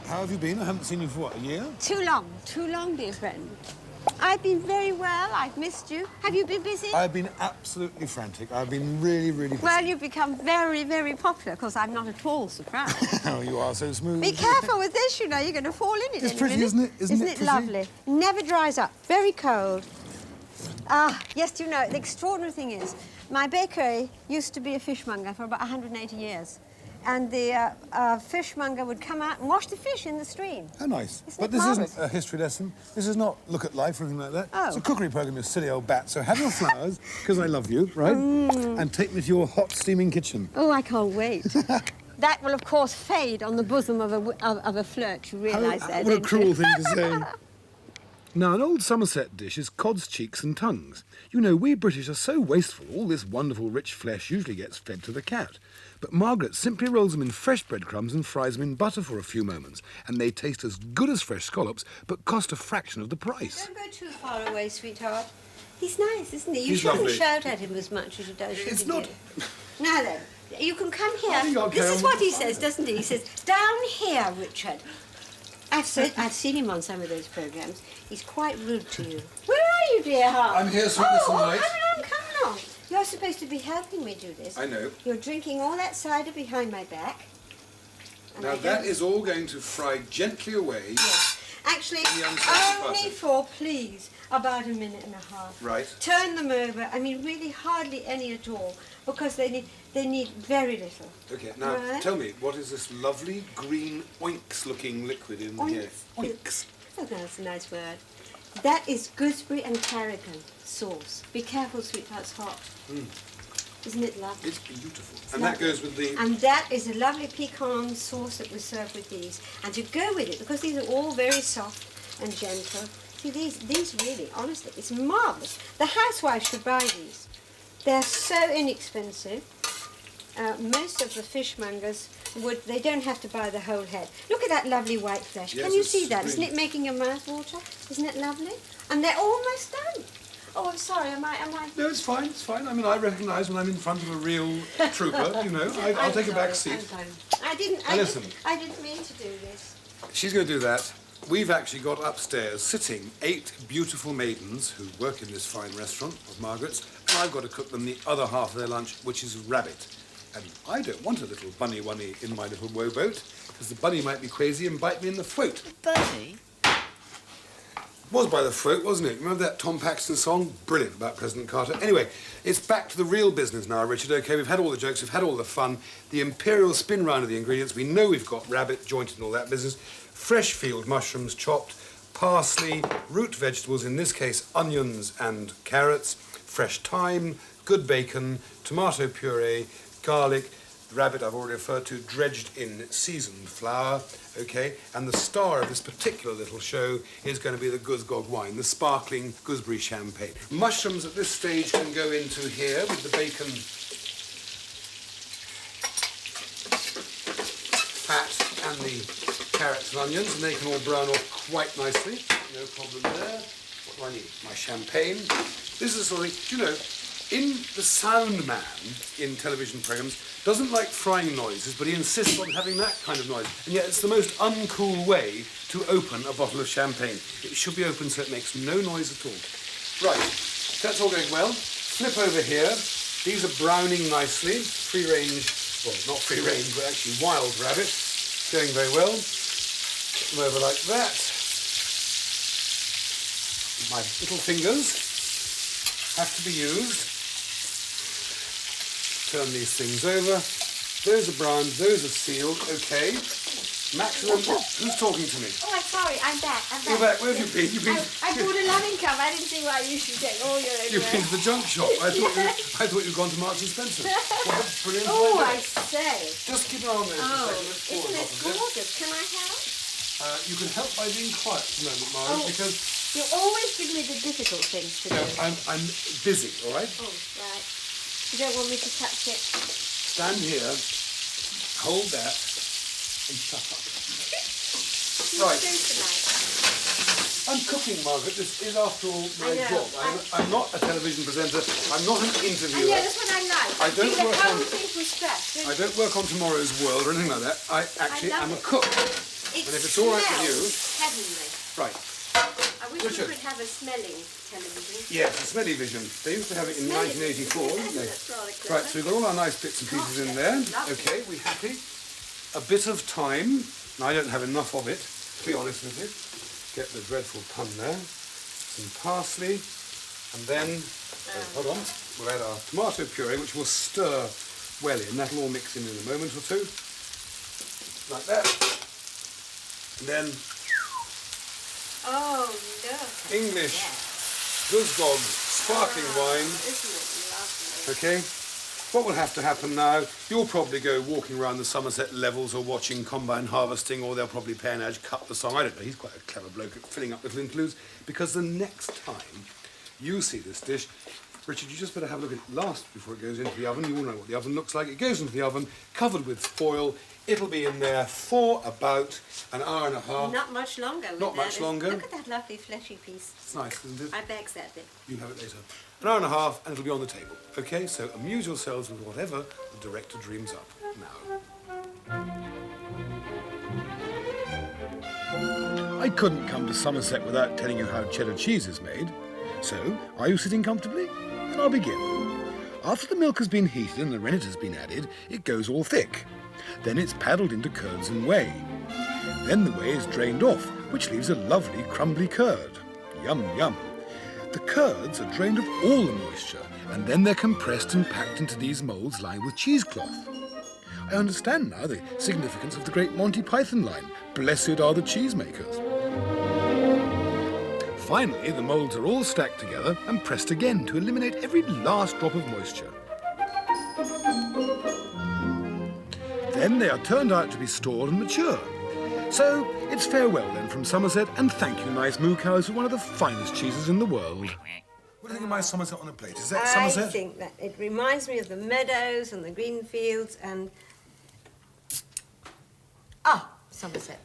How have you been? I haven't seen you for, what, a year? Too long, dear friend. I've been very well. I've missed you. Have you been busy? I've been absolutely frantic. I've been really, really busy. Well, you've become very, very popular, because I'm not at all surprised. Oh, you are so smooth. Be careful with this, you know. You're going to fall in it. It's pretty, isn't it? Isn't it pretty? Lovely? Never dries up. Very cold. Ah, yes, you know, the extraordinary thing is, my bakery used to be a fishmonger for about 180 years. And the fishmonger would come out and wash the fish in the stream. How nice. Isn't But it this isn't a history lesson. This is not look at life or anything like that. Oh. It's a cookery programme, you silly old bat. So have your flowers, because I love you, right? And take me to your hot, steaming kitchen. Oh, I can't wait. That will, of course, fade on the bosom of a flirt, you realise that, What a don't cruel you? thing to say. Now, an old Somerset dish is cod's cheeks and tongues. You know, we British are so wasteful, all this wonderful rich flesh usually gets fed to the cat. But Margaret simply rolls them in fresh breadcrumbs and fries them in butter for a few moments, and they taste as good as fresh scallops, but cost a fraction of the price. Don't go too far away, sweetheart. He's nice, isn't he? You He's shouldn't lovely. shout at him as much as you do, should It's you? not... Now then, you can come I think here. I'll This carry is on what he with the says, doesn't he? He says, down here, Richard. I've seen him on some of those programmes. He's quite rude to you. Where are you, dear heart? I'm here, sweetness and light. Come along. You're supposed to be helping me do this. I know. You're drinking all that cider behind my back. And Now, I that don't- is all going to fry gently away. Yes. Actually, The unsalted only butter. for, please, about a minute and a half. Right. Turn them over. I mean, really hardly any at all, because they need very little. Okay, now, Right. tell me, what is this lovely green oinks-looking liquid in here? Oinks. Oh, that's a nice word. That is gooseberry and tarragon sauce. Be careful, sweetheart, it's hot. Isn't it lovely? It's beautiful. And that goes with the... And that is a lovely pecan sauce that we serve with these. And to go with it, because these are all very soft and gentle, see, these really, honestly, it's marvellous. The housewife should buy these. They're so inexpensive. Most of the fishmongers they don't have to buy the whole head. Look at that lovely white flesh. Yes, Can you it's see that? Isn't green. it making your mouth water? Isn't it lovely? And they're almost done. Oh, I'm sorry, am I... No, it's fine, it's fine. I mean, I recognise when I'm in front of a real trooper, you know. I'll take a back seat. I'm sorry. I didn't mean to do this. She's going to do that. We've actually got upstairs sitting 8 beautiful maidens who work in this fine restaurant of Margaret's, and I've got to cook them the other half of their lunch, which is rabbit. And I don't want a little bunny-wunny in my little woe-boat, because the bunny might be crazy and bite me in the throat. Bunny? Was by the throat, wasn't it? Remember that Tom Paxton song? Brilliant, about President Carter. Anyway, it's back to the real business now, Richard, OK? We've had all the jokes, we've had all the fun, the imperial spin round of the ingredients. We know we've got rabbit, jointed and all that business. Fresh field mushrooms chopped, parsley, root vegetables, in this case onions and carrots, fresh thyme, good bacon, tomato puree, garlic, rabbit I've already referred to, dredged in seasoned flour, OK? And the star of this particular little show is going to be the Guzgog wine, the sparkling gooseberry champagne. Mushrooms at this stage can go into here with the bacon fat and the carrots and onions, and they can all brown off quite nicely. No problem there. What do I need? My champagne. This is the sort of thing, you know, in the sound man in television programmes doesn't like frying noises, but he insists on having that kind of noise. And yet it's the most uncool way to open a bottle of champagne. It should be open so it makes no noise at all. Right, that's all going well. Flip over here. These are browning nicely. Free range, well, not free range, but actually wild rabbit. Going very well. Put them over like that. My little fingers have to be used. Turn these things over. Those are browned, those are sealed. Okay. Maximum. Who's talking to me? Oh, I'm sorry, I'm back. You're back. Where have you been? I bought a loving cup. I didn't see why you should take all your own. You've been to the junk shop. I thought you'd gone to Marks and Spencer. What a brilliant Oh, idea. I say. Just keep an eye on those Oh, for a second. Let's pour isn't them it off a bit. gorgeous? Can I help? You can help by being quiet for a moment, Margaret, because You always give me the difficult things to do. I'm busy, all right? Oh, right. You don't want me to touch it? Stand here, hold that, and shut up. What Right. do you do tonight? I'm cooking, Margaret. This is, after all, my I know. job. I'm not a television presenter. I'm not an I interviewer. know, that's what I like. I don't Do the work whole on- thing from scratch. I don't work on Tomorrow's World or anything like that. I actually am a cook. It And if it's all right with you... Heavenly. Right. I wish Richard. we could have a smelling television. Yes, the smelly vision. They used to have it in 1984, didn't they? That's rather clever. Right, so we've got all our nice bits and pieces in there. Lovely. Okay, we happy? A bit of thyme. Now, I don't have enough of it, to be honest with you. Get the dreadful pun there. Some parsley. And then, hold on, we'll add our tomato puree, which will stir well in. That'll all mix in a moment or two. Like that. And then... Oh, look. English Yes. Guzgog sparkling wine. Isn't it lovely? Okay. What will have to happen now, you'll probably go walking around the Somerset levels or watching combine harvesting, or they'll probably pay an edge cut the song. I don't know, he's quite a clever bloke at filling up little interludes, because the next time you see this dish, Richard, you just better have a look at it last before it goes into the oven. You all know what the oven looks like. It goes into the oven, covered with foil. It'll be in there for about an hour and a half. Not much longer. with Not that. much longer. Look at that lovely fleshy piece. It's nice, isn't it? I begs that bit. You have it later. An hour and a half, and it'll be on the table. Okay, so amuse yourselves with whatever the director dreams up now. I couldn't come to Somerset without telling you how cheddar cheese is made. So, are you sitting comfortably? Then I'll begin. After the milk has been heated and the rennet has been added, it goes all thick. Then it's paddled into curds and whey. Then the whey is drained off, which leaves a lovely crumbly curd. Yum, yum. The curds are drained of all the moisture, and then they're compressed and packed into these moulds lined with cheesecloth. I understand now the significance of the great Monty Python line, "Blessed are the cheesemakers." Finally, the moulds are all stacked together and pressed again to eliminate every last drop of moisture. Then they are turned out to be stored and mature. So, it's farewell then from Somerset, and thank you, nice moo cows, for one of the finest cheeses in the world. What do you think of my Somerset on a plate? Is that Somerset? I think that it reminds me of the meadows and the green fields and... Ah, Somerset.